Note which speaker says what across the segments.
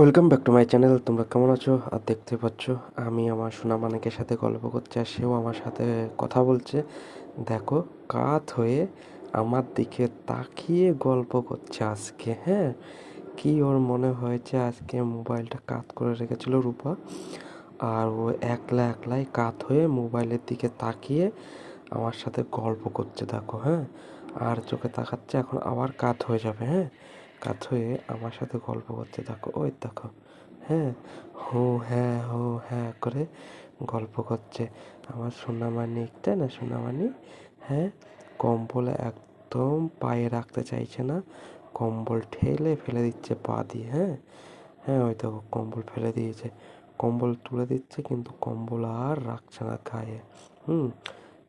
Speaker 1: Welcome back to my channel. তোমরা কেমন আছো? আর দেখতে পাচ্ছ আমি আমার সোনা মানিকের সাথে গল্প করছি, আর সেও আমার সাথে কথা বলছে। দেখো, কাত হয়ে আমার দিকে তাকিয়ে গল্প করছে আজকে। হ্যাঁ, কি ওর মনে হয়েছে আজকে মোবাইলটা কাত করে রেখেছিল রূপা, আর ও একলা একলাই কাত হয়ে মোবাইলের দিকে তাকিয়ে আমার সাথে গল্প করছে। দেখো, হ্যাঁ, আর চোখে তাকাচ্ছে, এখন আবার কাত হয়ে যাবে। হ্যাঁ, কাত হয়ে আমার সাথে গল্প করছে। দেখো, ওই দেখো, হ্যাঁ, হু হ্যাঁ করে গল্প করছে। আমার সোনামানিকটা না, সোনামানি, হ্যাঁ, কম্বলে একদম পায়ে রাখতে চাইছে না, কম্বল ঠেলে ফেলে দিচ্ছে পা দিয়ে। হ্যাঁ, হ্যাঁ, ওই দেখো কম্বল ফেলে দিয়েছে, কম্বল তুলে দিচ্ছে, কিন্তু কম্বল আর রাখছে না গায়ে।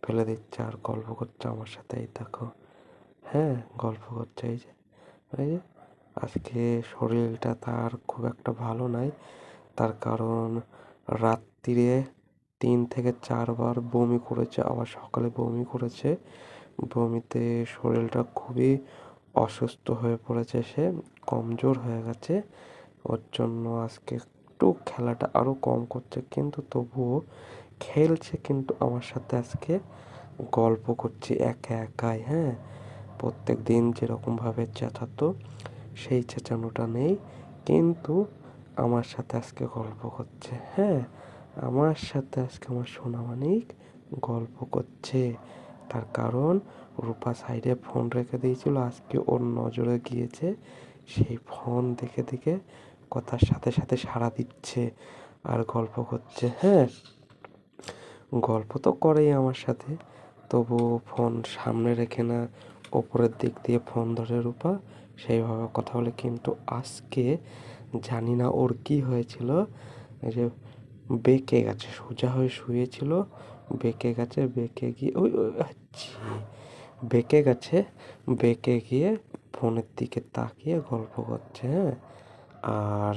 Speaker 1: ফেলে দিচ্ছে আর গল্প করছে আমার সাথে। এই দেখো, হ্যাঁ, গল্প করছে। এই যে আজকে শরীরটা তার খুব একটা ভালো নাই। তার কারণ রাত্রিরে 3 থেকে 4 বার বমি করেছে, আবার সকালে বমি করেছে। বমিতে শরীরটা খুবই অসুস্থ হয়ে পড়েছে, সে কমজোর হয়ে গেছে। ওর জন্য আজকে একটু খেলাটা আরও কম করছে, কিন্তু তবুও খেলছে, কিন্তু আমার সাথে আজকে গল্প করছি একা একাই। হ্যাঁ, প্রত্যেক দিন যেরকমভাবে চেঁচাতো সেই চেঁচানোটা নেই, কিন্তু আমার সাথে আজকে গল্প করছে। হ্যাঁ, আমার সাথে আজকে আমার সোনামানিক গল্প করছে। তার কারণ রূপা সাইডে ফোন রেখে দিয়েছিল, আজকে ওর নজরে গিয়েছে, সেই ফোন দেখে দেখে কথার সাথে সাথে সাড়া দিচ্ছে আর গল্প করছে। হ্যাঁ, গল্প তো করেই আমার সাথে, তবুও ফোন সামনে রেখে না, ওপরের দিক দিয়ে ফোন ধরে রূপা সেইভাবে কথা বলে। কিন্তু আজকে জানি না ওর কি হয়েছিল, এই যে বেঁকে গেছে, সোজা হয়ে শুয়েছিল, বেঁকে গেছে, বেঁকে গিয়ে ওই ওই আচ্ছি বেঁকে গেছে, বেঁকে গিয়ে ফোনের দিকে তাকিয়ে গল্প করছে। হ্যাঁ, আর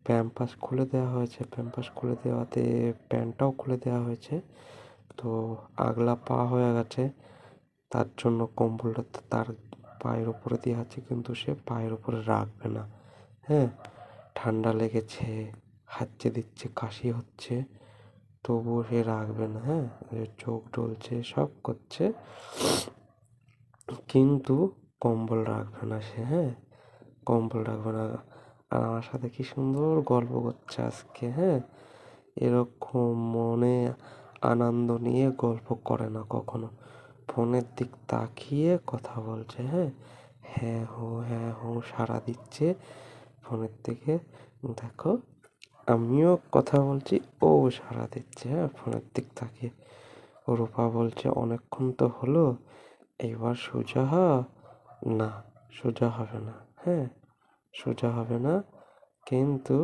Speaker 1: প্যাম্পাস খুলে দেওয়া হয়েছে, প্যাম্পাস খুলে দেওয়াতে প্যান্টটাও খুলে দেওয়া হয়েছে, তো আগলা পা হয়ে গেছে। তার জন্য কম্বলটা তার পায়ের উপরে দিয়ে আছে, কিন্তু সে পায়ের উপরে রাখবে না। হ্যাঁ, ঠান্ডা লেগেছে, হাঁচি দিচ্ছে, কাশি হচ্ছে, তবুও সে রাখবে না। হ্যাঁ, চোখ ডলছে, সব করছে, কিন্তু কম্বল রাখবে না সে। হ্যাঁ, কম্বল রাখবে না। আর আমার সাথে কি সুন্দর গল্প করছে আজকে। হ্যাঁ, এরকম মনে আনন্দ নিয়ে গল্প করে না কখনো, ফোনের দিক তাকিয়ে কথা বলছে। হ্যাঁ, হ্যাঁ হো সাড়া দিচ্ছে ফোনের থেকে। দেখো, আমিও কথা বলছি, ও সাড়া দিচ্ছে। হ্যাঁ, ফোনের দিক তাকিয়ে। রূপা বলছে, অনেকক্ষণ তো হলো, এবার সোজা হ। না, সোজা হবে না। হ্যাঁ, সোজা হবে না, কিন্তু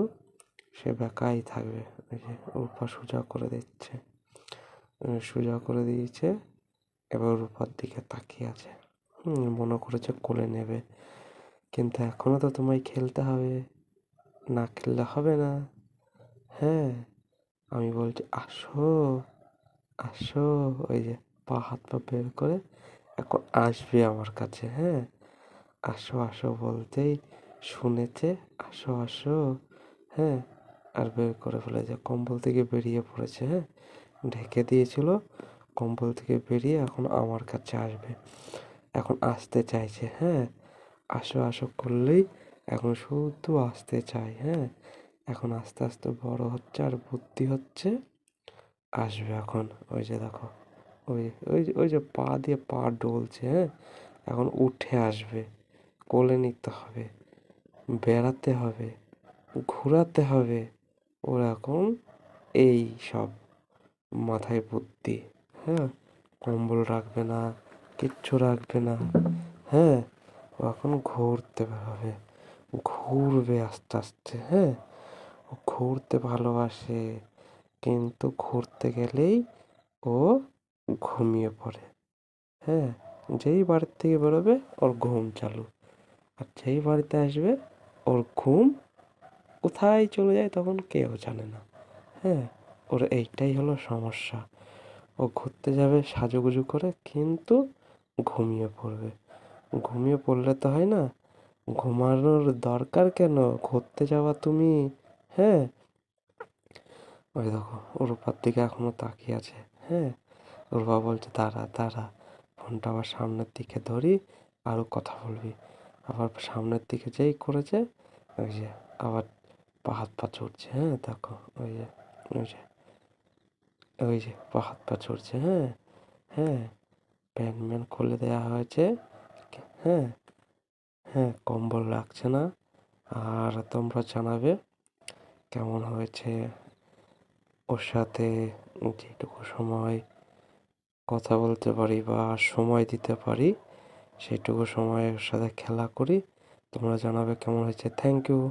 Speaker 1: সে বেঁকাই থাকবে। ওই যে রূপা সোজা করে দিচ্ছে, সোজা করে দিয়েছে, এবার রূপার দিকে তাকিয়ে আছে। মনে করেছে কোলে নেবে, কিন্তু এখনো তো তোমায় খেলতে হবে, না খেললে হবে না। হ্যাঁ, আমি বলছি আসো, আসো, ওই যে হাত পা বের করে এখন আসবে আমার কাছে। হ্যাঁ, আসো আসো বলতেই শুনেছে, আসো আসো। হ্যাঁ, আর বের করে ফেলেছে, কম্বল থেকে বেরিয়ে পড়েছে। হ্যাঁ, ঢেকে দিয়েছিল, কম্বল থেকে বেরিয়ে এখন আমার কাছে আসবে, এখন আসতে চাইছে। হ্যাঁ, আসো আসো করলেই এখন শুধু আসতে চাই। হ্যাঁ, এখন আস্তে আস্তে বড় হচ্ছে আর বুদ্ধি হচ্ছে, আসবে এখন। ওই যে দেখো, ওই ওই যে পা দিয়ে পা ডলছে। হ্যাঁ, এখন উঠে আসবে, কোলে নিতে হবে, বেড়াতে হবে, ঘোরাতে হবে। ওর এখন এই সব মাথায় বুদ্ধি। হ্যাঁ, কম্বল রাখবে না, কিচ্ছু রাখবে না। হ্যাঁ, ও এখন ঘুরতে বেরোবে, ঘুরবে আস্তে আস্তে। হ্যাঁ, ও ঘুরতে ভালোবাসে, কিন্তু ঘুরতে গেলেই ও ঘুমিয়ে পড়ে। হ্যাঁ, যেই বাড়ির থেকে বেরোবে ওর ঘুম চালু, আর যেই বাড়িতে আসবে ওর ঘুম কোথায় চলে যায় তখন কেউ জানে না। হ্যাঁ, ওর এইটাই হলো সমস্যা। ও ঘুরতে যাবে সাজুগুজু করে, কিন্তু ঘুমিয়ে পড়বে। ঘুমিয়ে পড়লে তো হয় না, ঘুমানোর দরকার কেন? ঘুরতে যাওয়া তুমি। হ্যাঁ, ওই দেখো ওর রূপার দিকে এখনো তাকিয়ে আছে। হ্যাঁ, রূপা বলছে দাঁড়া দাঁড়া, ফোনটা আবার সামনের দিকে ধরি, আরও কথা বলবি। আবার সামনের দিকে যেই করেছে, ওই যে আবার পা হাত পা চড়ছে। হ্যাঁ দেখো, ওই যে ওই যে ওই যে পা হাত পা চড়ছে। হ্যাঁ, হ্যাঁ, প্যান্ট ম্যান খুলে দেওয়া হয়েছে। হ্যাঁ, হ্যাঁ, কম্বল লাগছে না। আর তোমরা জানাবে কেমন হয়েছে ওর সাথে যেটুকু সময় কথা বলতে পারি বা সময় দিতে পারি, সেটুকু সময় ওর সাথে খেলা করি। তোমরা জানাবে কেমন হয়েছে। Thank you.